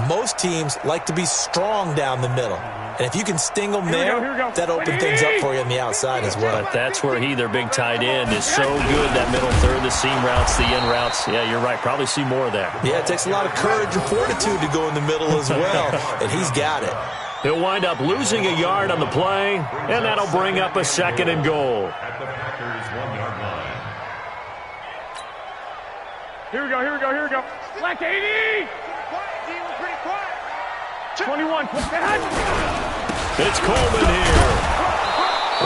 Most teams like to be strong down the middle. And if you can sting them there, that opens things up for you on the outside as well. But that's where their big tight end, is so good, that middle third, the seam routes, the in routes. Yeah, you're right. Probably see more of that. Yeah, it takes a lot of courage and fortitude to go in the middle as well, and he's got it. He'll wind up losing a yard on the play, and that'll bring up a 2nd and goal. Here we go. Black 80! Pretty quiet. 21. It's Coleman here.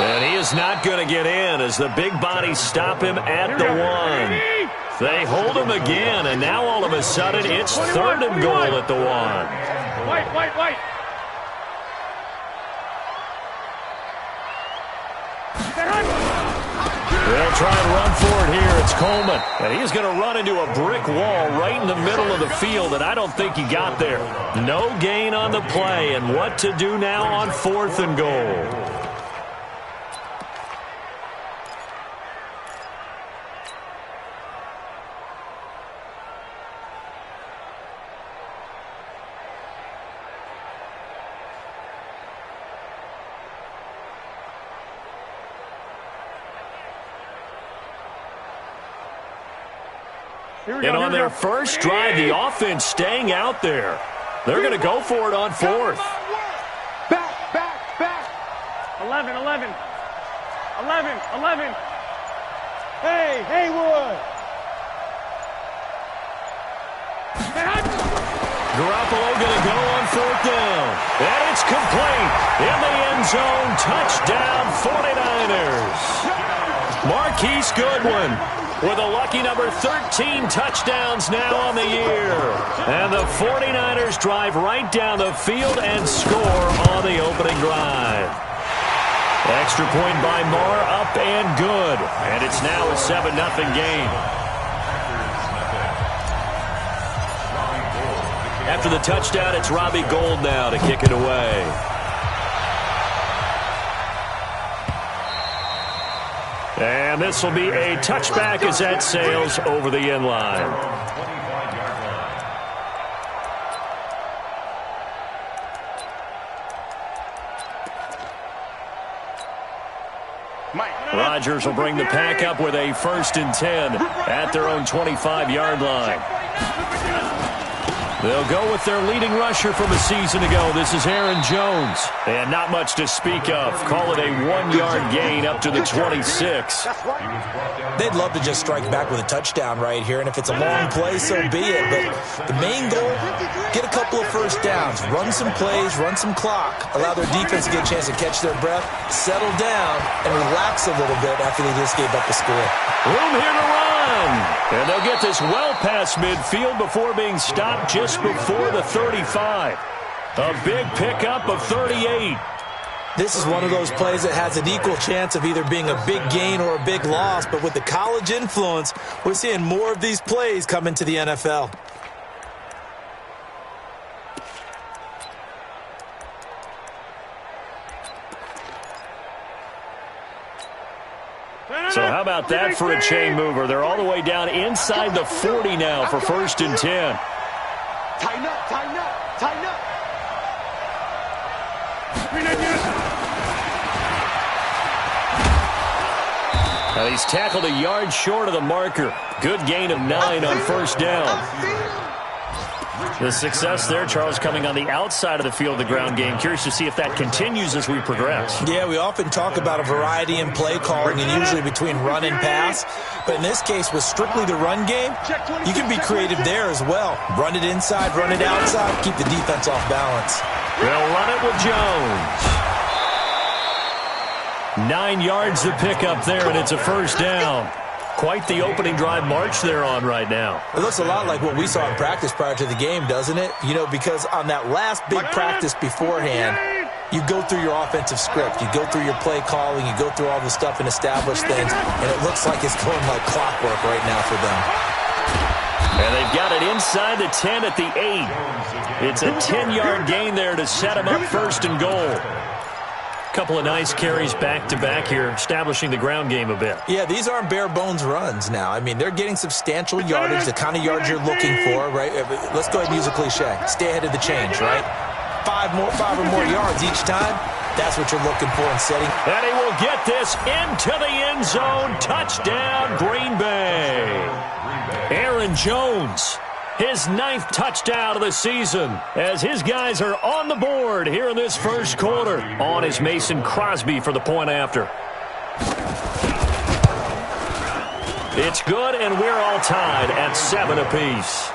And he is not going to get in as the big bodies stop him at the 1. They hold him again, and now all of a sudden it's 3rd and goal at the 1. White. They'll try and run for it here. It's Coleman. And he's going to run into a brick wall right in the middle of the field, and I don't think he got there. No gain on the play, and what to do now on 4th and goal. And on their first drive, the offense staying out there. They're going to go for it on 4th. Back. 11. Hey, Haywood. Garoppolo going to go on 4th down. And it's complete. In the end zone, touchdown 49ers. Marquise Goodwin with a lucky number 13 touchdowns now on the year. And the 49ers drive right down the field and score on the opening drive. Extra point by Marr, up and good. And it's now a 7-0 game. After the touchdown, it's Robbie Gould now to kick it away. And this will be a touchback as that sails over the end line. Rodgers will bring the pack up with a 1st and 10 at their own 25-yard line. They'll go with their leading rusher from a season ago. This is Aaron Jones. And not much to speak of. Call it a 1-yard gain up to the 26. They'd love to just strike back with a touchdown right here, and if it's a long play, so be it. But the main goal, get a couple of first downs, run some plays, run some clock, allow their defense to get a chance to catch their breath, settle down, and relax a little bit after they just gave up the score. Room here to run. And they'll get this well past midfield before being stopped just before the 35. A big pickup of 38. This is one of those plays that has an equal chance of either being a big gain or a big loss, but with the college influence, we're seeing more of these plays come into the NFL. So how about that for a chain mover? They're all the way down inside the 40 now for 1st and 10. Tighten up. Now he's tackled a yard short of the marker. Good gain of 9 on 1st down. The success there, Charles, coming on the outside of the field, the ground game. Curious to see if that continues as we progress. Yeah, we often talk about a variety in play calling and usually between run and pass. But in this case, with strictly the run game, you can be creative there as well. Run it inside, run it outside, keep the defense off balance. They'll run it with Jones. 9 yards to pick up there, and it's a 1st down. Quite the opening drive march they're on right now. It looks a lot like what we saw in practice prior to the game, doesn't it? You know, because on that last big practice beforehand, you go through your offensive script. You go through your play calling. You go through all the stuff and establish things. And it looks like it's going like clockwork right now for them. And they've got it inside the 10 at the 8. It's a 10-yard gain there to set them up 1st and goal. Couple of nice carries back-to-back here, establishing the ground game a bit. Yeah, these aren't bare-bones runs now. I mean, they're getting substantial yardage, the kind of yards you're looking for, right? Let's go ahead and use a cliche. Stay ahead of the change, right? Five or more yards each time. That's what you're looking for in setting. And he will get this into the end zone. Touchdown, Green Bay. Aaron Jones, his 9th touchdown of the season, as his guys are on the board here in this first quarter. On is Mason Crosby for the point after. It's good, and we're all tied at 7 apiece.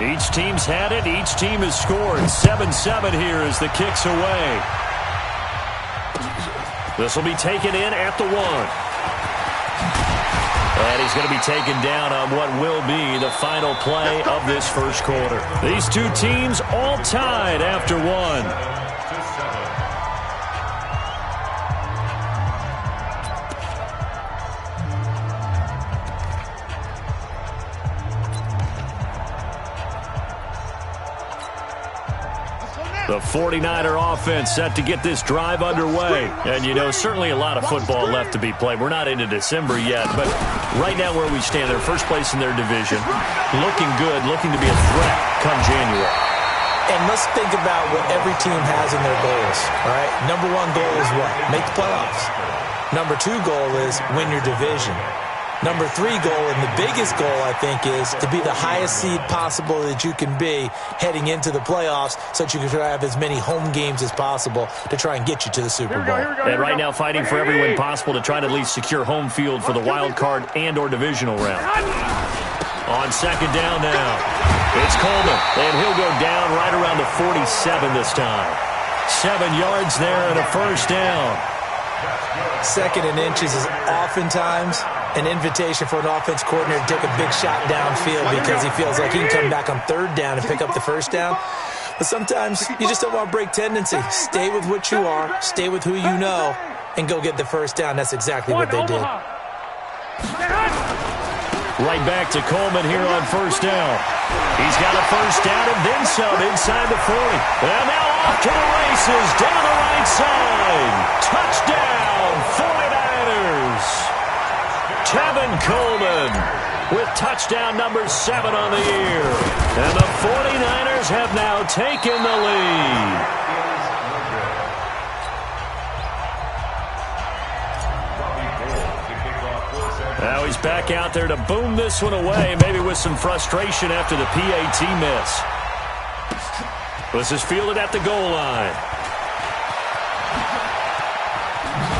Each team's had it. Each team has scored. 7-7 here as the kick's away. This will be taken in at the 1. And he's going to be taken down on what will be the final play of this first quarter. These two teams all tied after 1. The 49er offense set to get this drive underway. And, you know, certainly a lot of football left to be played. We're not into December yet, but right now where we stand, they're first place in their division. Looking good, looking to be a threat come January. And let's think about what every team has in their goals, all right? Number 1 goal is what? Make the playoffs. Number 2 goal is win your division. Number 3 goal, and the biggest goal, I think, is to be the highest seed possible that you can be heading into the playoffs so that you can have as many home games as possible to try and get you to the Super Bowl. And right now fighting for every win possible to try to at least secure home field for the wild card and or divisional round. On second down now, it's Coleman, and he'll go down right around the 47 this time. 7 yards there and a first down. Second and inches is oftentimes an invitation for an offense coordinator to take a big shot downfield because he feels like he can come back on third down and pick up the first down. But sometimes you just don't want to break tendency. Stay with what you are, stay with who you know, and go get the first down. That's exactly what they did. Right back to Coleman here on first down. He's got a first down and then some inside the 40. And now off to the races down the right side. Touchdown, 49ers. Tevin Coleman with touchdown number 7 on the year. And the 49ers have now taken the lead. Now he's back out there to boom this one away, maybe with some frustration after the PAT miss. This is fielded at the goal line.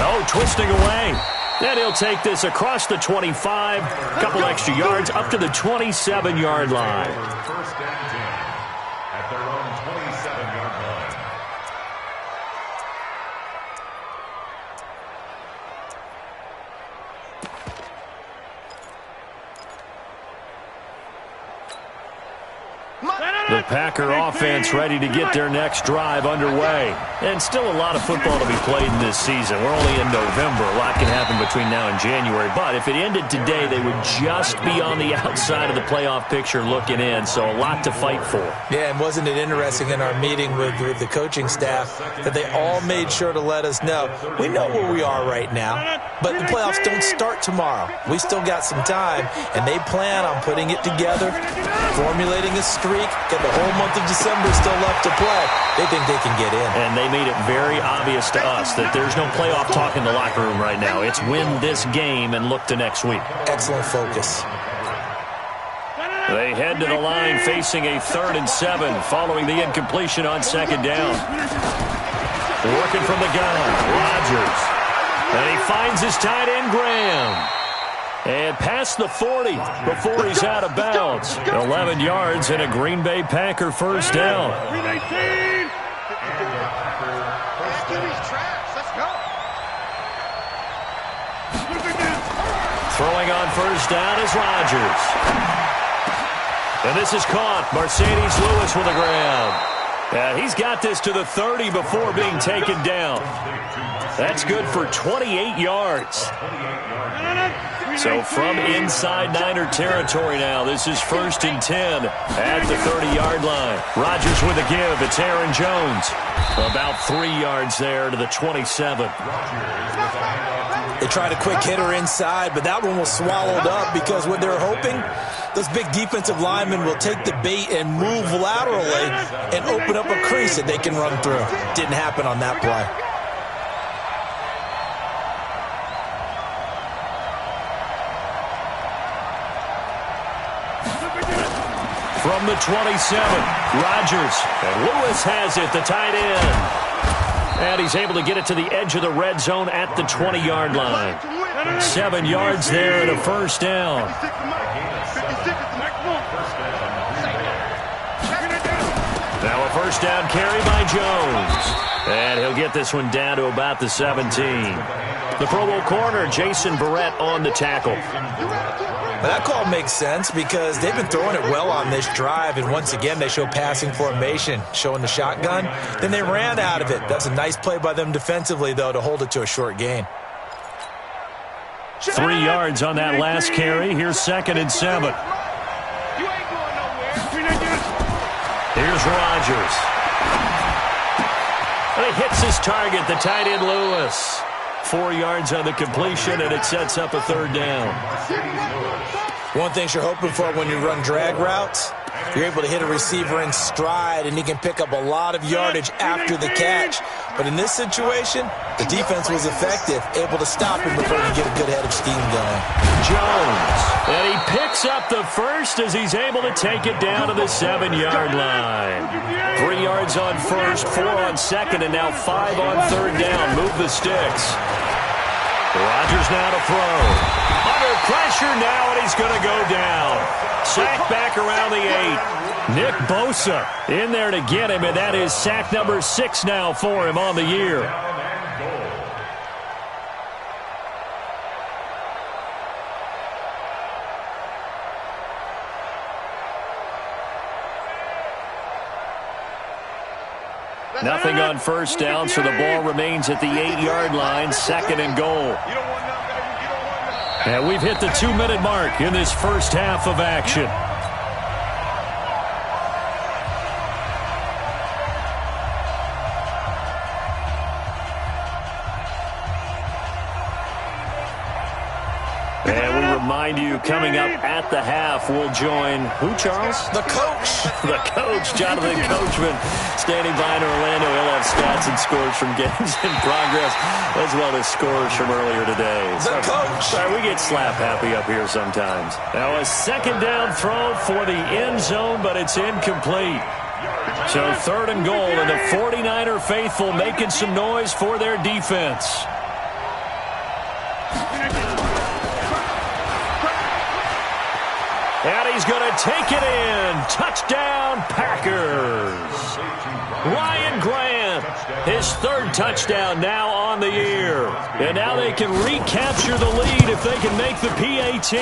Oh, twisting away. Then he'll take this across the 25, a couple extra yards, up to the 27-yard line. First down 10 at their own 27-yard line. The Packer offense ready to get their next drive underway. And still a lot of football to be played in this season. We're only in November. A lot can happen between now and January. But if it ended today, they would just be on the outside of the playoff picture looking in. So a lot to fight for. Yeah, and wasn't it interesting in our meeting with the coaching staff that they all made sure to let us know, we know where we are right now, but the playoffs don't start tomorrow. We still got some time, and they plan on putting it together, formulating a streak, get the whole month of December still left to play. They think they can get in. And they made it very obvious to us that there's no playoff talk in the locker room right now. It's win this game and look to next week. Excellent focus. They head to the line facing a 3rd and 7 following the incompletion on second down. Working from the gun, Rodgers. And he finds his tight end, Graham. And past the 40 before he's out of bounds. 11 yards and a Green Bay Packer first down. Throwing on first down is Rodgers. And this is caught. Mercedes Lewis with a grab. He's got this to the 30 before being taken down. That's good for 28 yards. So from inside Niner territory now, this is 1st and 10 at the 30-yard line. Rodgers with a give. It's Aaron Jones. About 3 yards there to the 27. They tried a quick hitter inside, but that one was swallowed up because what they're hoping, those big defensive linemen will take the bait and move laterally and open up a crease that they can run through. Didn't happen on that play. From the 27, Rodgers. And Lewis has it, the tight end. And he's able to get it to the edge of the red zone at the 20-yard line. 7 yards there and a first down. Now a first down carry by Jones. And he'll get this one down to about the 17. The Pro Bowl corner, Jason Verrett, on the tackle. But that call makes sense because they've been throwing it well on this drive, and once again they show passing formation, showing the shotgun. Then they ran out of it. That's a nice play by them defensively, though, to hold it to a short gain. 3 yards on that last carry. Here's 2nd and 7. Here's Rodgers. And he hits his target, the tight end Lewis. 4 yards on the completion, and it sets up a 3rd down. One thing you're hoping for when you run drag routes, you're able to hit a receiver in stride, and he can pick up a lot of yardage after the catch. But in this situation, the defense was effective, able to stop him before he get a good head of steam going. Jones, and he picks up the first as he's able to take it down to the 7-yard line. 3 yards on first, 4 on second, and now 5 on 3rd down. Move the sticks. Rodgers now to throw. Under pressure now, and he's going to go down. Sack back around the 8. Nick Bosa in there to get him, and that is sack number 6 now for him on the year. Nothing on first down, so the ball remains at the 8-yard line, 2nd and goal. And we've hit the 2-minute mark in this first half of action. And we remind you, coming up at the half, we'll join who, Charles? The coach. The coach, Jonathan Coachman, standing by in Orlando. He'll have stats and scores from games in progress, as well as scores from earlier today. The coach. Sorry, we get slap happy up here sometimes. Now a 2nd down throw for the end zone, but it's incomplete. So 3rd and goal, and the 49er faithful making some noise for their defense. And he's going to take it in. Touchdown, Packers. Ryan Grant, his 3rd touchdown now on the year. And now they can recapture the lead if they can make the PAT.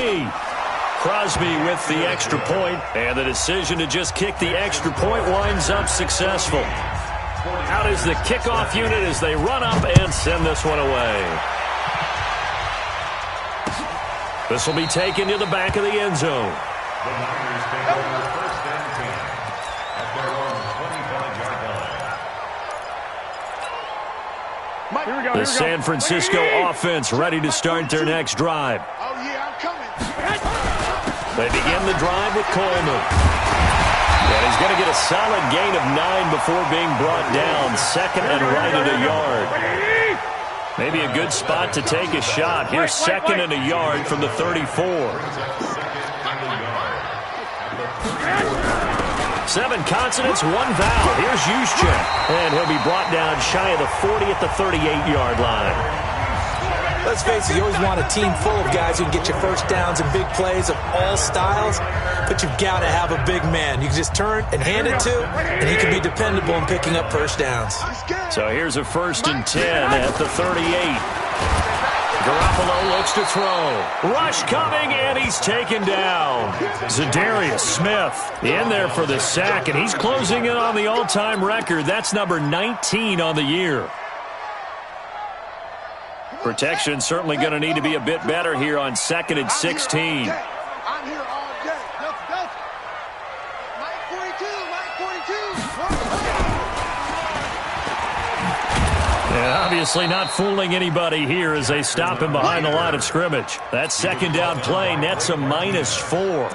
Crosby with the extra point, and the decision to just kick the extra point winds up successful. Out is the kickoff unit as they run up and send this one away. This will be taken to the back of the end zone. The Niners take over 1st and 10 at their own 25-yard line. The San Francisco offense ready to start their next drive. Oh, yeah, I'm coming. They begin the drive with Coleman. And he's going to get a solid gain of 9 before being brought down. 2nd and right at a yard. Maybe a good spot to take a shot. Here's 2nd and a yard from the 34. 7 consonants, 1 vowel. Here's Juszczyk. And he'll be brought down shy of the 40 at the 38-yard line. Let's face it, you always want a team full of guys who can get you first downs and big plays of all styles, but you've got to have a big man you can just turn and hand it to, and he can be dependable in picking up first downs. So here's a 1st and 10 at the 38. Garoppolo looks to throw. Rush coming, and he's taken down. Zadarius Smith in there for the sack, and he's closing in on the all-time record. That's number 19 on the year. Protection certainly going to need to be a bit better here on 2nd and 16. I'm here all day. Go. Line 42. And obviously not fooling anybody here as they stop him behind the line of scrimmage. That 2nd down play nets a -4.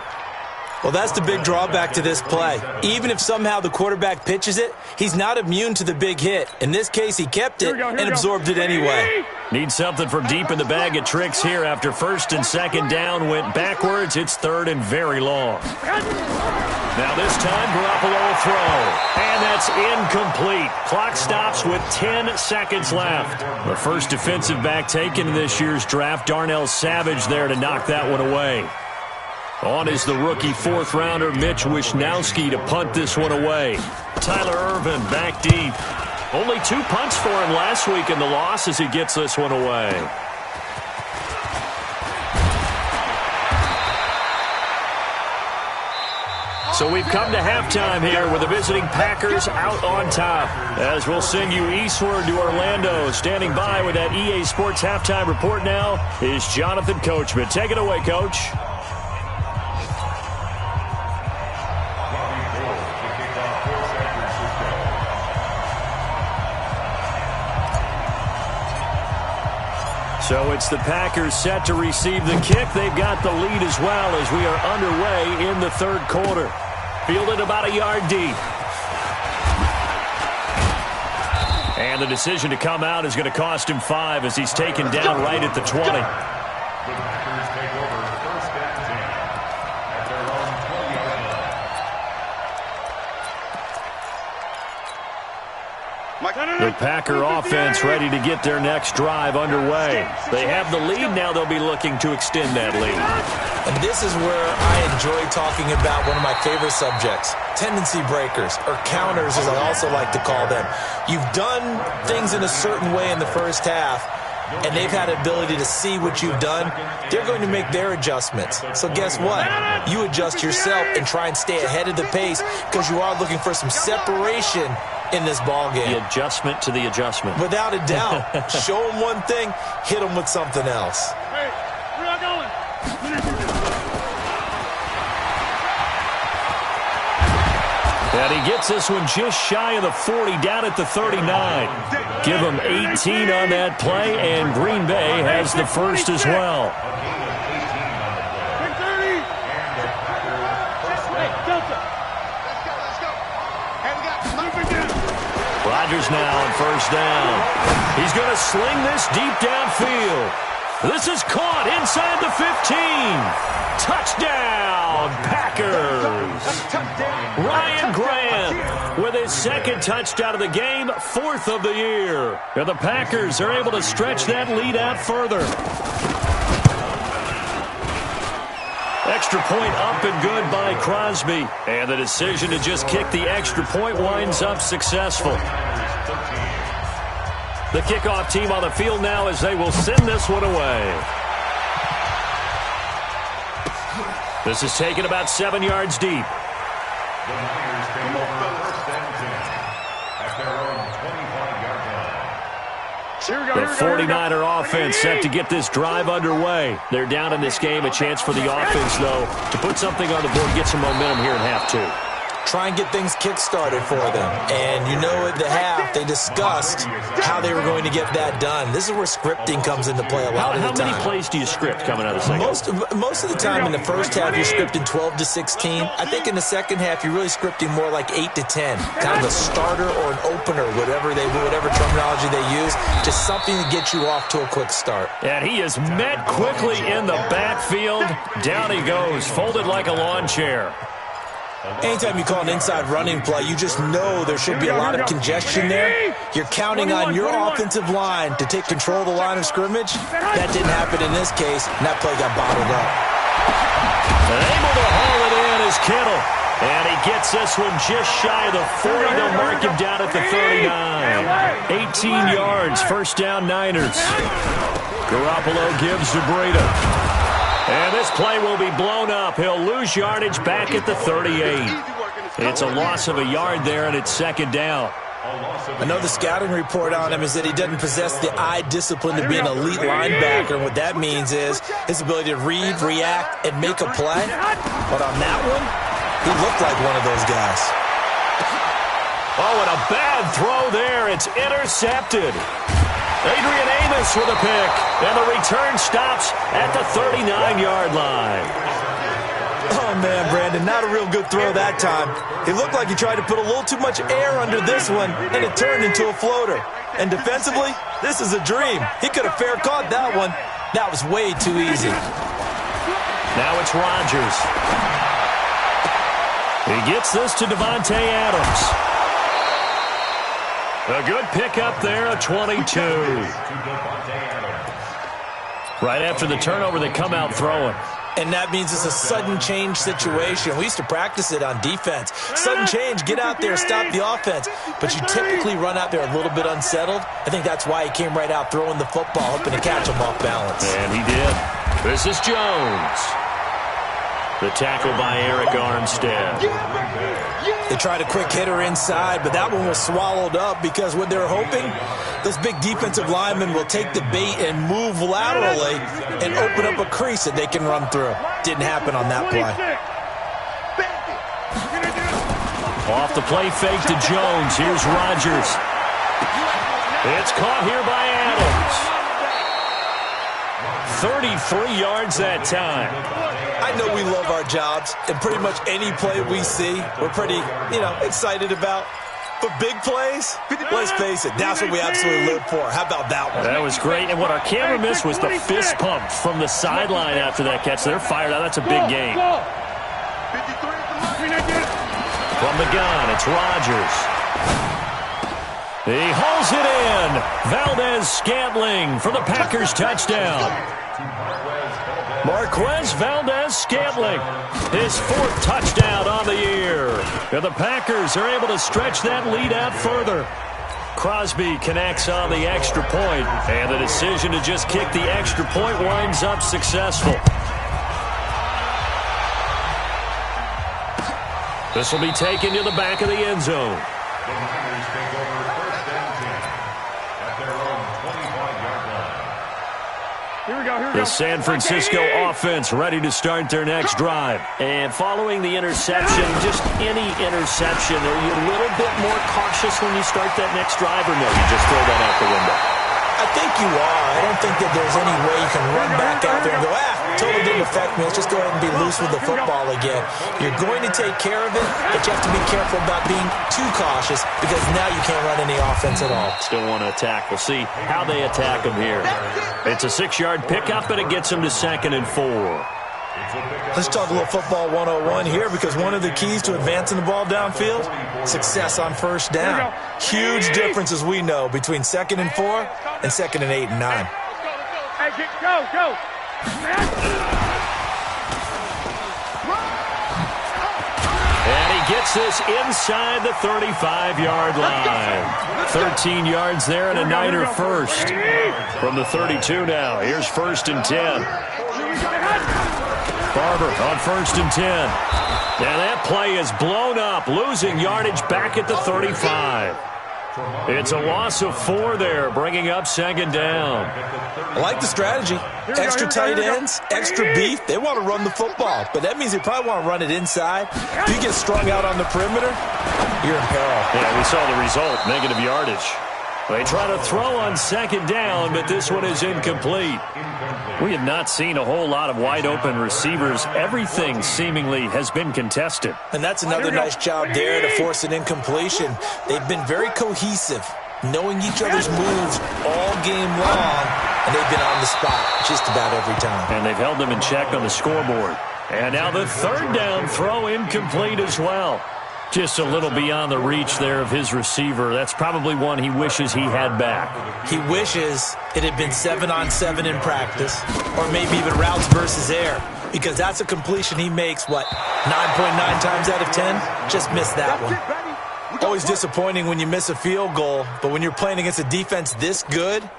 Well, that's the big drawback to this play. Even if somehow the quarterback pitches it, he's not immune to the big hit. In this case, he kept it and absorbed it anyway. Need something from deep in the bag of tricks here. After 1st and 2nd down went backwards, it's 3rd and very long. Now this time, Garoppolo will throw. And that's incomplete. Clock stops with 10 seconds left. The first defensive back taken in this year's draft, Darnell Savage, there to knock that one away. On is the rookie 4th-rounder Mitch Wishnowsky to punt this one away. Tyler Ervin back deep. Only 2 punts for him last week in the loss as he gets this one away. So we've come to halftime here with the visiting Packers out on top. As we'll send you eastward to Orlando. Standing by with that EA Sports halftime report now is Jonathan Coachman. Take it away, Coach. So it's the Packers set to receive the kick. They've got the lead as well as we are underway in the 3rd quarter. Fielded about a yard deep. And the decision to come out is going to cost him 5 as he's taken down right at the 20. The Packers take over 1st and 10 at their own 20-yard line. The Packer offense ready to get their next drive underway. They have the lead. Now they'll be looking to extend that lead. And this is where I enjoy talking about one of my favorite subjects, tendency breakers, or counters as I also like to call them. You've done things in a certain way in the first half, and they've had the ability to see what you've done. They're going to make their adjustments. So guess what? You adjust yourself and try and stay ahead of the pace because you are looking for some separation in this ball game. The adjustment to the adjustment. Without a doubt. Show them one thing, hit them with something else. Hey, where y'all going? And he gets this one just shy of the 40, down at the 39. Give him 18 on that play, and Green Bay has the first as well. Rodgers now on 1st down. He's going to sling this deep downfield. This is caught inside the 15. Touchdown, Packers. Ryan Grant with his 2nd touchdown of the game, 4th of the year. And the Packers are able to stretch that lead out further. Extra point up and good by Crosby. And the decision to just kick the extra point winds up successful. The kickoff team on the field now as they will send this one away. This is taken about 7 yards deep. The Niners take over 1st and 10 at their own 25-yard line. The 49er offense set to get this drive underway. They're down in this game. A chance for the offense, though, to put something on the board, get some momentum here in half 2. Try and get things kick-started for them. And you know at the half, they discussed how they were going to get that done. This is where scripting comes into play a lot of the time. How many plays do you script coming out of the second? Most of the time in the first half, you're scripting 12 to 16. I think in the second half, you're really scripting more like 8 to 10. Kind of a starter or an opener, whatever terminology they use. Just something to get you off to a quick start. And he is met quickly in the backfield. Down he goes, folded like a lawn chair. Anytime you call an inside running play, you just know there should be a lot of congestion there. You're counting on your offensive line to take control of the line of scrimmage. That didn't happen in this case, and that play got bottled up. And able to haul it in is Kittle. And he gets this one just shy of the 40. They'll mark him down at the 39. 18 yards, 1st down Niners. Garoppolo gives to Breida. And this play will be blown up. He'll lose yardage back at the 38. It's a loss of a yard there, and it's second down. I know the scouting report on him is that he doesn't possess the eye discipline to be an elite linebacker. And what that means is his ability to read, react, and make a play. But on that one, he looked like one of those guys. Oh, and a bad throw there. It's intercepted. Adrian Amos with a pick. And the return stops at the 39-yard line. Oh, man, Brandon, not a real good throw that time. He looked like he tried to put a little too much air under this one, and it turned into a floater. And defensively, this is a dream. He could have fair caught that one. That was way too easy. Now it's Rodgers. He gets this to Devontae Adams. A good pickup there, a 22. Right after the turnover, they come out throwing. And that means it's a sudden change situation. We used to practice it on defense. Sudden change, get out there, stop the offense. But you typically run out there a little bit unsettled. I think that's why he came right out throwing the football, hoping to catch him off balance. And he did. This is Jones. The tackle by Eric Armstead. They tried a quick hitter inside, but that one was swallowed up because what they're hoping, those big defensive linemen will take the bait and move laterally and open up a crease that they can run through. Didn't happen on that play. Off the play fake to Jones. Here's Rodgers. It's caught here by Adams. 33 yards that time. I know we love our jobs, and pretty much any play we see, we're pretty, excited about. But big plays, let's face it, that's what we absolutely live for. How about that one? That was great, and what our camera missed was the fist pump from the sideline after that catch. They're fired out. That's a big game. From the gun, it's Rodgers. He hauls it in. Valdez-Scantling for the Packers touchdown. Marquez Valdez-Scantling, his fourth touchdown on the year. And the Packers are able to stretch that lead out further. Crosby connects on the extra point, and the decision to just kick the extra point winds up successful. This will be taken to the back of the end zone. The Niners take over first and 10 at their own 25-yard line. Here we go. The San Francisco offense ready to start their next drive. And following the interception, just any interception, are you a little bit more cautious when you start that next drive, or no, you just throw that out the window? I think you are. I don't think that there's any way you can run back out there and go, totally didn't affect me. Let's just go ahead and be loose with the football again. You're going to take care of it, but you have to be careful about being too cautious because now you can't run any offense at all. Still want to attack. We'll see how they attack them here. It's a 6-yard pickup, but it gets them to 2nd and 4. Let's talk a little football 101 here because one of the keys to advancing the ball downfield, success on first down. Huge difference, as we know, between 2nd and 4 and 2nd and 8 and 9. Hey, go. And he gets this inside the 35-yard line. 13 yards there and a Niner first. From the 32 now, here's 1st and 10. Barber on 1st and 10. And that play is blown up, losing yardage back at the 35. It's a loss of 4 there, bringing up 2nd down. I like the strategy. Extra tight ends, extra beef. They want to run the football, but that means they probably want to run it inside. If you get strung out on the perimeter, you're in peril. Yeah, we saw the result, negative yardage. They try to throw on 2nd down, but this one is incomplete. We have not seen a whole lot of wide-open receivers. Everything seemingly has been contested. And that's another nice job there to force an incompletion. They've been very cohesive, knowing each other's moves all game long, and they've been on the spot just about every time. And they've held them in check on the scoreboard. And now the 3rd down throw incomplete as well. Just a little beyond the reach there of his receiver. That's probably one he wishes he had back. He wishes it had been 7-on-7 in practice, or maybe even routes versus air, because that's a completion he makes, 9.9 times out of 10? Just missed that one. Always disappointing when you miss a field goal, but when you're playing against a defense this good,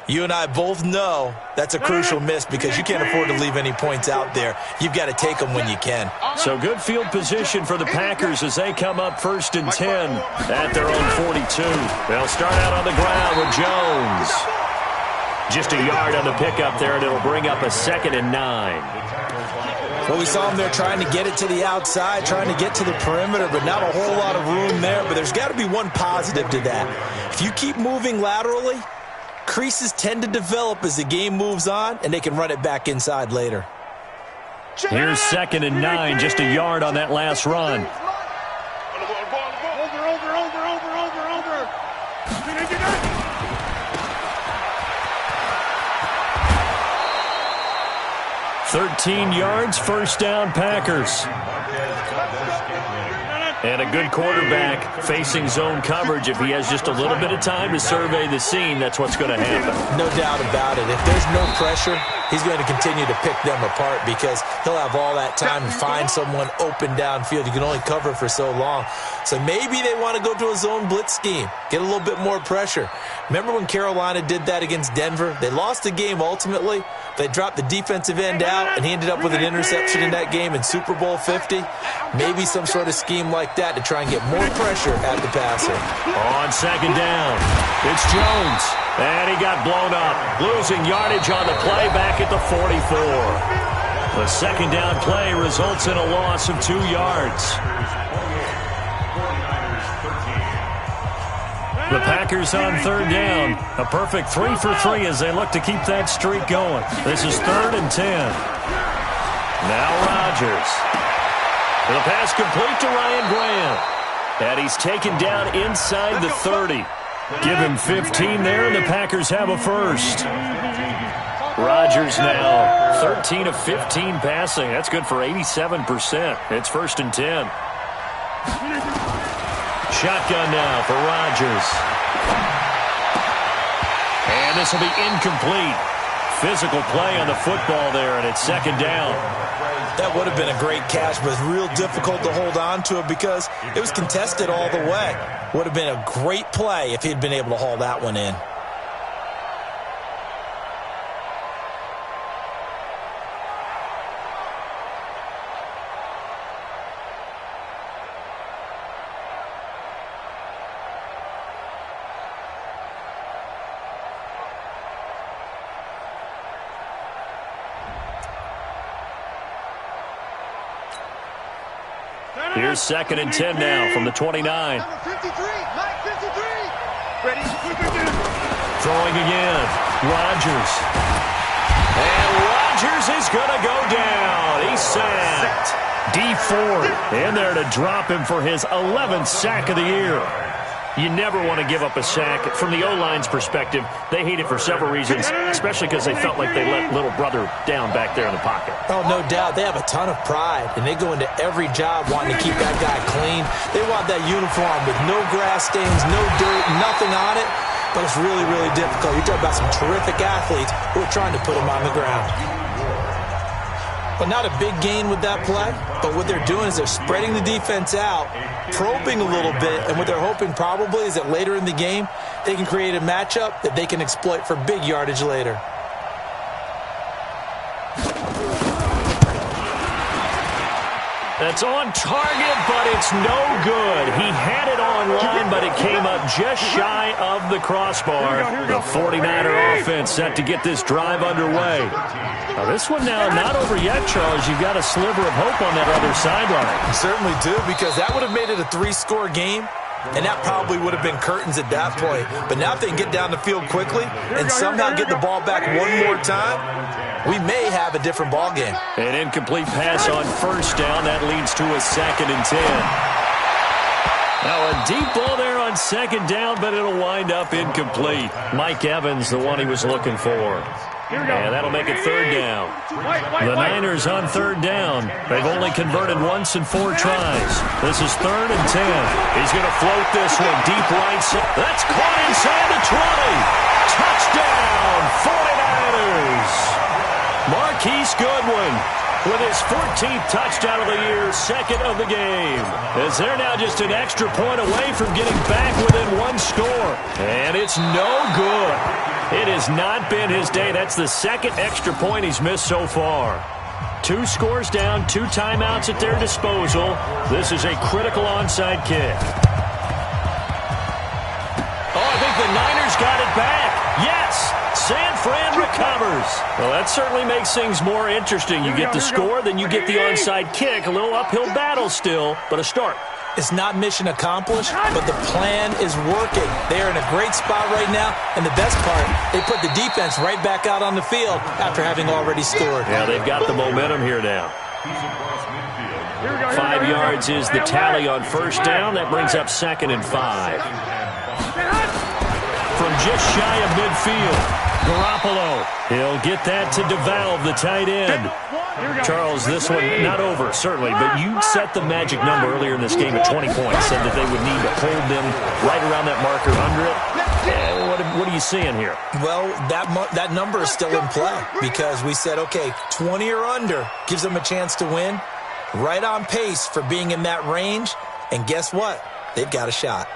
You and I both know that's a crucial miss because you can't afford to leave any points out there. You've got to take them when you can. So good field position for the Packers as they come up 1st and 10 at their own 42. They'll start out on the ground with Jones. Just a yard on the pickup there, and it'll bring up a 2nd and 9. Well, we saw them there trying to get it to the outside, trying to get to the perimeter, but not a whole lot of room there. But there's got to be one positive to that. If you keep moving laterally, creases tend to develop as the game moves on, and they can run it back inside later. Here's 2nd and 9, just a yard on that last run. Over. 13 yards, 1st down, Packers. And a good quarterback facing zone coverage. If he has just a little bit of time to survey the scene, that's what's going to happen. No doubt about it. If there's no pressure, he's going to continue to pick them apart because he'll have all that time to find someone open downfield. You can only cover for so long. So maybe they want to go to a zone blitz scheme, get a little bit more pressure. Remember when Carolina did that against Denver? They lost the game ultimately. They dropped the defensive end out, and he ended up with an interception in that game in Super Bowl 50. Maybe some sort of scheme like that to try and get more pressure at the passer. On 2nd down, it's Jones. And he got blown up, losing yardage on the play back at the 44. The 2nd down play results in a loss of 2 yards. The Packers on 3rd down. A perfect 3 for 3 as they look to keep that streak going. This is 3rd and 10. Now Rodgers. The pass complete to Ryan Grant. And he's taken down inside the 30. Give him 15 there, and the Packers have a first. Rodgers now 13 of 15 passing. That's good for 87%. It's 1st and 10. Shotgun now for Rodgers. And this will be incomplete. Physical play on the football there, and it's 2nd down. That would have been a great catch, but it's real difficult to hold on to it because it was contested all the way. Would have been a great play if he'd been able to haul that one in. Here's 2nd and 10 now from the 29. Number 53, Mike 53. Ready? Throwing again. Rodgers. And Rodgers is going to go down. He's sacked. D Ford in there to drop him for his 11th sack of the year. You never want to give up a sack. From the O-line's perspective, they hate it for several reasons, especially because they felt like they let little brother down back there in the pocket. Oh, no doubt. They have a ton of pride, and they go into every job wanting to keep that guy clean. They want that uniform with no grass stains, no dirt, nothing on it. But it's really, really difficult. You're talking about some terrific athletes who are trying to put him on the ground. But not a big gain with that play. But what they're doing is they're spreading the defense out, probing a little bit, and what they're hoping probably is that later in the game, they can create a matchup that they can exploit for big yardage later. That's on target, but it's no good. He had it on line, but it came up just shy of the crossbar. The 49er offense set to get this drive underway. Now this one now not over yet, Charles. You've got a sliver of hope on that other sideline. You certainly do, because that would have made it a 3-score game, and that probably would have been curtains at that point. But now if they can get down the field quickly and somehow get the ball back one more time, we may have a different ball game. An incomplete pass on 1st down. That leads to a 2nd and 10. Now a deep ball there on 2nd down, but it'll wind up incomplete. Mike Evans, the one he was looking for. And that'll make it 3rd down. The Niners on 3rd down. They've only converted once in 4 tries. This is 3rd and 10. He's going to float this one deep right side. That's caught inside the 20. Touchdown, 49ers. Marquise Goodwin with his 14th touchdown of the year, second of the game. As they're now just an extra point away from getting back within one score. And it's no good. It has not been his day. That's the second extra point he's missed so far. 2 scores down, 2 timeouts at their disposal. This is a critical onside kick. Oh, I think the Niners got it back. Yes, San Fran recovers. Well, that certainly makes things more interesting. You get the score, then you get the onside kick. A little uphill battle still, but a start. It's not mission accomplished, but the plan is working. They are in a great spot right now, and the best part, they put the defense right back out on the field after having already scored. Yeah, they've got the momentum here now. 5 yards is the tally on first down. That brings up 2nd and 5. From just shy of midfield, Garoppolo. He'll get that to DeValve, the tight end. Charles, this one not over, certainly, but you set the magic number earlier in this game at 20 points, said that they would need to hold them right around that marker under it. What are you seeing here? Well, that number is still in play because we said, okay, 20 or under gives them a chance to win. Right on pace for being in that range, and guess what? They've got a shot.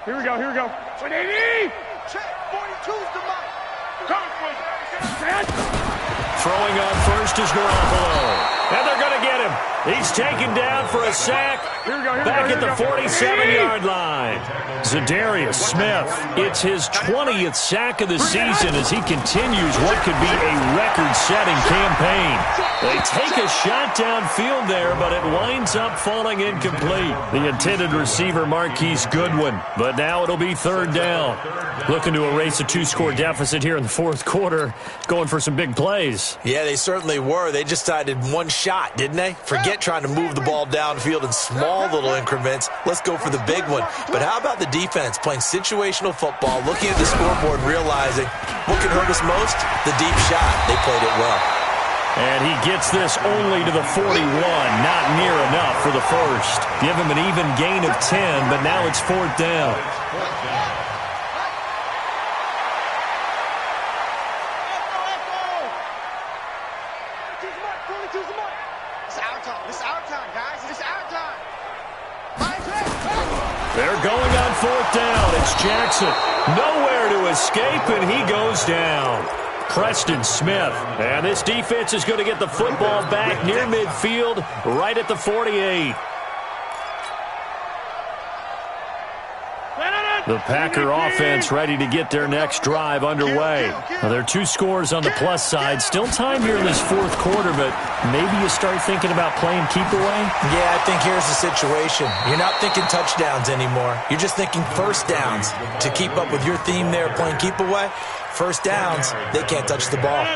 Here we go, here we go. 180! Check, 42's the mark. Throwing on first is Garoppolo. And they're going to get him. He's taken down for a sack back at the 47-yard line. Zadarius Smith, it's his 20th sack of the season as he continues what could be a record-setting campaign. They take a shot downfield there, but it winds up falling incomplete. The intended receiver, Marquise Goodwin. But now it'll be 3rd down. Looking to erase a 2-score deficit here in the 4th quarter. Going for some big plays. Yeah, they certainly were. They just decided one shot, didn't they? Forget trying to move the ball downfield in small little increments. Let's go for the big one. But how about the defense playing situational football, looking at the scoreboard, realizing what can hurt us most? The deep shot. They played it well. And he gets this only to the 41, not near enough for the first. Give him an even gain of 10, but now it's 4th down. They're going on 4th down. It's Jackson. Nowhere to escape, and he goes down. Preston Smith. And this defense is going to get the football back near midfield, right at the 48. The Packer offense ready to get their next drive underway. Now, there are 2 scores on the plus side. Still time here in this 4th quarter, but maybe you start thinking about playing keep away? Yeah, I think here's the situation. You're not thinking touchdowns anymore. You're just thinking first downs. To keep up with your theme there, playing keep away, first downs, they can't touch the ball.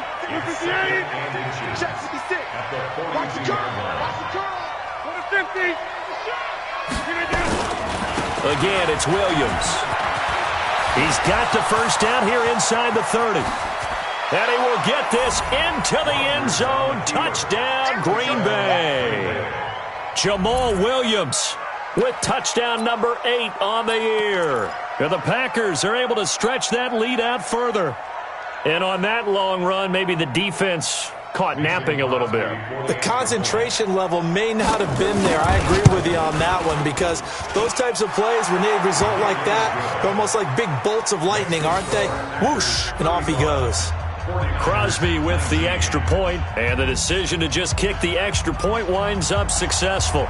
Again, it's Williams. He's got the first down here inside the 30. And he will get this into the end zone. Touchdown, Green Bay. Jamal Williams with touchdown number 8 on the year. And the Packers are able to stretch that lead out further. And on that long run, maybe the defense caught napping a little bit. The concentration level may not have been there. I agree with you on that one because those types of plays, when they result like that, they're almost like big bolts of lightning, aren't they? Whoosh, and off he goes. Crosby with the extra point, and the decision to just kick the extra point winds up successful.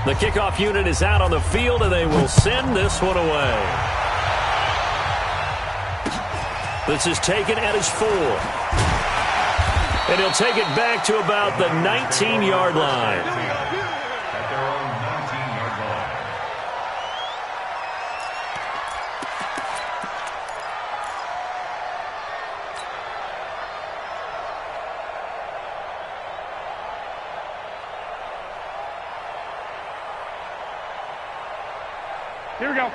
The kickoff unit is out on the field, and they will send this one away. This is taken at his 4. And he'll take it back to about the 19-yard line. At their own 19-yard line.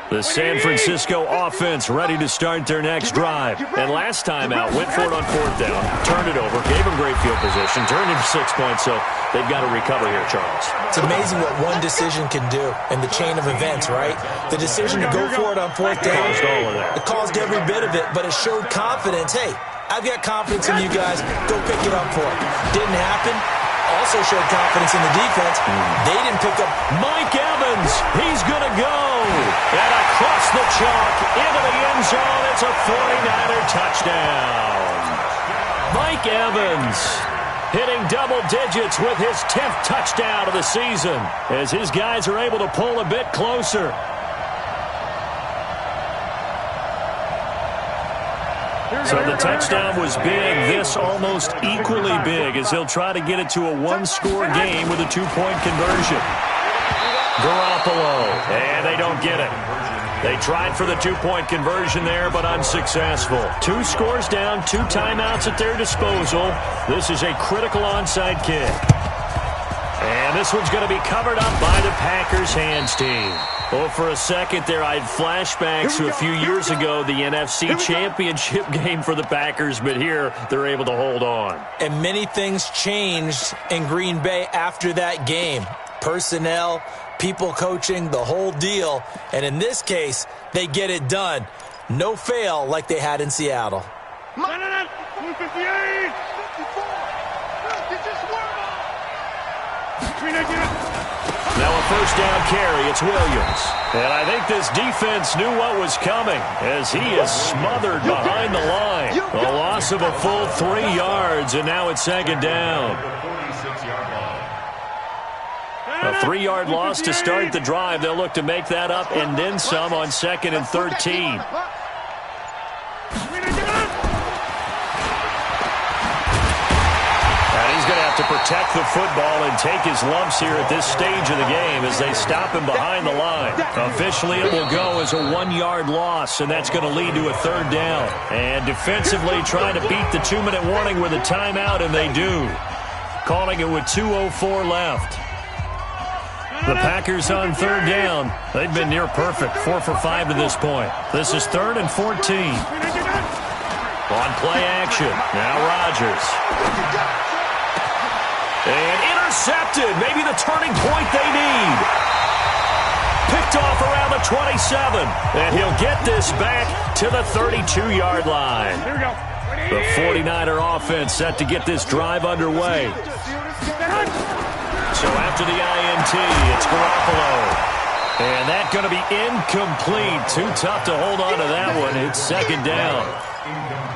The San Francisco offense ready to start their next drive. And last time out, went for it on 4th down, turned it over, gave them great field position, turned into 6 points, so they've got to recover here, Charles. It's amazing what one decision can do in the chain of events, right? The decision to go for it on 4th down, Caused all of that. it caused every bit of it, but it showed confidence. Hey, I've got confidence in you guys. Go pick it up for it. Didn't happen. Also showed confidence in the defense. They didn't pick up. Mike Evans, he's going to go. And across the chalk, into the end zone, it's a 49er touchdown. Mike Evans hitting double digits with his 10th touchdown of the season as his guys are able to pull a bit closer. So the touchdown was big. This almost equally big as he'll try to get it to a one-score game with a 2-point conversion. Garoppolo, and they don't get it. They tried for the 2-point conversion there, but unsuccessful. 2 scores down, 2 timeouts at their disposal. This is a critical onside kick. And this one's going to be covered up by the Packers hands team. Well, for a second there, I had flashbacks to a few years ago, the NFC Championship game for the Packers, but here they're able to hold on. And many things changed in Green Bay after that game. Personnel, people coaching, the whole deal. And in this case, they get it done. No fail like they had in Seattle. Now a first down carry, it's Williams. And I think this defense knew what was coming as he is smothered behind the line. A loss of a full 3 yards, and now it's 2nd down. A 3-yard loss to start the drive. They'll look to make that up and then some on 2nd and 13. To protect the football and take his lumps here at this stage of the game as they stop him behind the line. Officially, it will go as a 1-yard loss, and that's going to lead to a 3rd down. And defensively trying to beat the 2-minute warning with a timeout, and they do. Calling it with 2:04 left. The Packers on 3rd down. They've been near perfect, 4 for 5 to this point. This is 3rd and 14. On play action, now Rodgers. And intercepted. Maybe the turning point they need. Picked off around the 27. And he'll get this back to the 32-yard line. The 49er offense set to get this drive underway. So after the INT, it's Garoppolo. And that's going to be incomplete. Too tough to hold on to that one. It's 2nd down.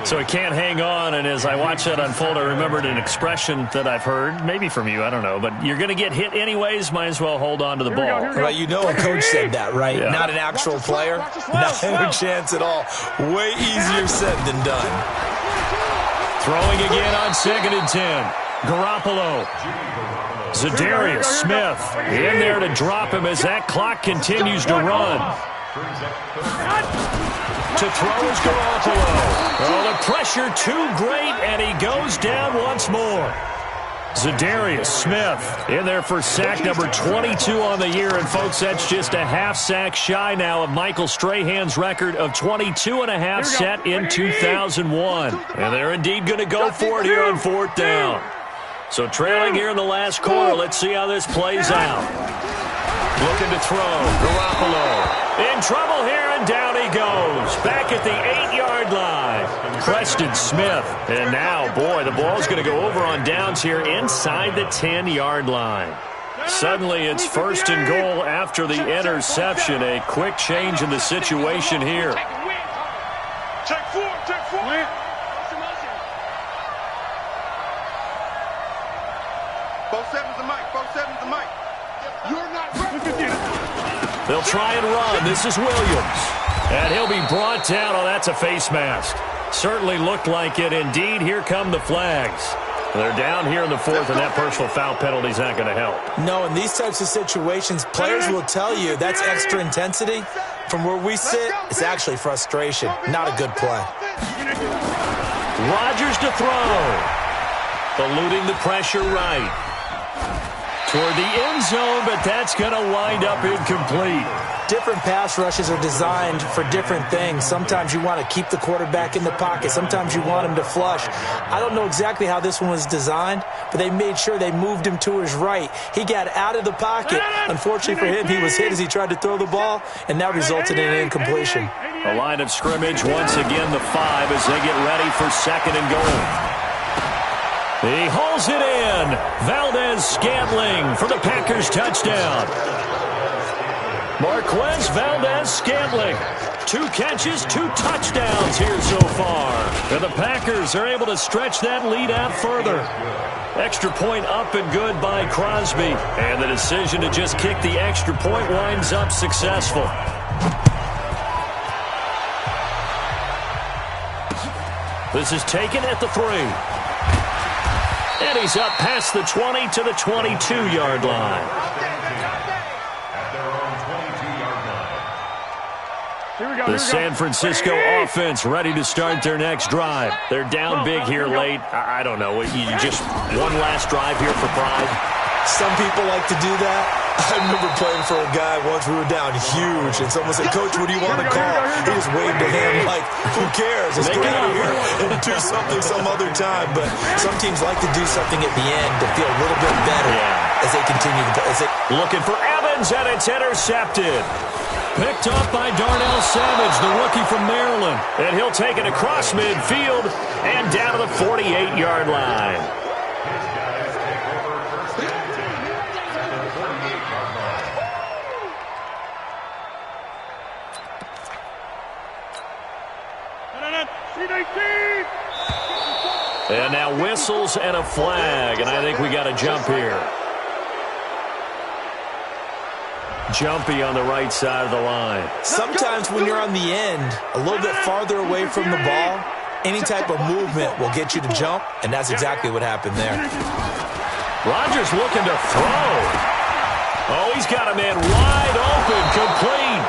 So he can't hang on, and as I watch that unfold, I remembered an expression that I've heard, maybe from you, I don't know, but you're going to get hit anyways, might as well hold on to the ball. Right, you know a coach said that, right? Yeah. Not an actual player. Not a chance at all. Way easier said than done. Throwing again on 2nd and 10. Garoppolo. Zadarius Smith in there to drop him as that clock continues to run. To throw is Garoppolo. Oh, the pressure too great, and he goes down once more. Zadarius Smith in there for sack number 22 on the year. And, folks, that's just a half sack shy now of Michael Strahan's record of 22.5 set in 2001. And they're indeed going to go for it here on 4th down. So trailing here in the last quarter, let's see how this plays out. Looking to throw. Garoppolo in trouble here, and down he goes. Back at the 8-yard line. Preston Smith. And now, boy, the ball's going to go over on downs here inside the 10-yard line. Suddenly, it's 1st and goal after the interception. A quick change in the situation here. Check 4, check 4. Both sevens the mic, both sevens the mic. You're not ready. They'll try and run. This is Williams. And he'll be brought down. Oh, that's a face mask. Certainly looked like it. Indeed, here come the flags. They're down here in the 4th, and that personal foul penalty is not going to help. No, in these types of situations, players will tell you that's extra intensity. From where we sit, it's actually frustration. Not a good play. Rodgers to throw. Eluding the pressure right. toward the end zone, but that's going to wind up incomplete. Different pass rushes are designed for different things. Sometimes you want to keep the quarterback in the pocket. Sometimes you want him to flush. I don't know exactly how this one was designed, but they made sure they moved him to his right. He got out of the pocket. Unfortunately for him, he was hit as he tried to throw the ball, and that resulted in an incompletion. A line of scrimmage, once again the 5 as they get ready for 2nd and goal. He hauls it in. Valdez-Scantling for the Packers touchdown. Marquez Valdez-Scantling. 2 catches, 2 touchdowns here so far. And the Packers are able to stretch that lead out further. Extra point up and good by Crosby. And the decision to just kick the extra point winds up successful. This is taken at the 3. And he's up past the 20 to the 22-yard line. The San Francisco offense ready to start their next drive. They're down big here late. I don't know. You just one last drive here for pride. Some people like to do that. I remember playing for a guy once. We were down huge, and someone said, "Coach, what do you want to call?" He just waved a hand like, "Who cares? Let's get out of here and do something some other time." But some teams like to do something at the end to feel a little bit better as they continue to play. Looking for Evans, and it's intercepted. Picked off by Darnell Savage, the rookie from Maryland. And he'll take it across midfield and down to the 48-yard line. And now whistles and a flag, and I think we got a jump here. Jumpy on the right side of the line. Sometimes when you're on the end, a little bit farther away from the ball, any type of movement will get you to jump, and that's exactly what happened there. Rodgers looking to throw. Oh, he's got a man wide open, complete.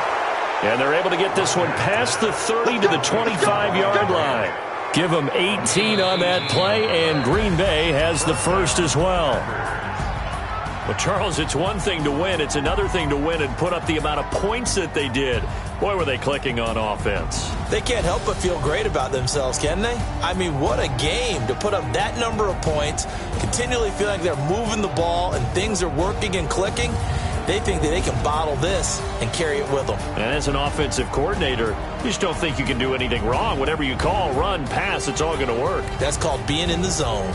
And they're able to get this one past the 30 to the 25-yard line. Give them 18 on that play, and Green Bay has the first as well. Well, Charles, it's one thing to win. It's another thing to win and put up the amount of points that they did. Boy, were they clicking on offense. They can't help but feel great about themselves, can they? I mean, what a game to put up that number of points, continually feel like they're moving the ball and things are working and clicking. They think that they can bottle this and carry it with them. And as an offensive coordinator, you just don't think you can do anything wrong. Whatever you call, run, pass, it's all going to work. That's called being in the zone.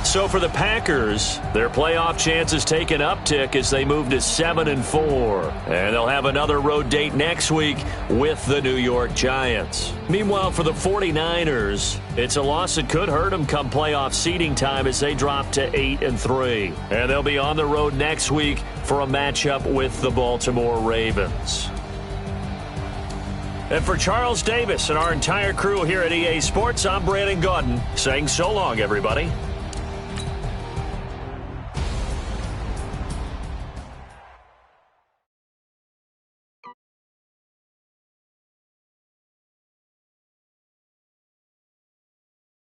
So for the Packers, their playoff chances take an uptick as they move to 7-4. And they'll have another road date next week with the New York Giants. Meanwhile, for the 49ers, it's a loss that could hurt them come playoff seeding time as they drop to 8-3. And they'll be on the road next week for a matchup with the Baltimore Ravens. And for Charles Davis and our entire crew here at EA Sports, I'm Brandon Gaudin saying so long, everybody.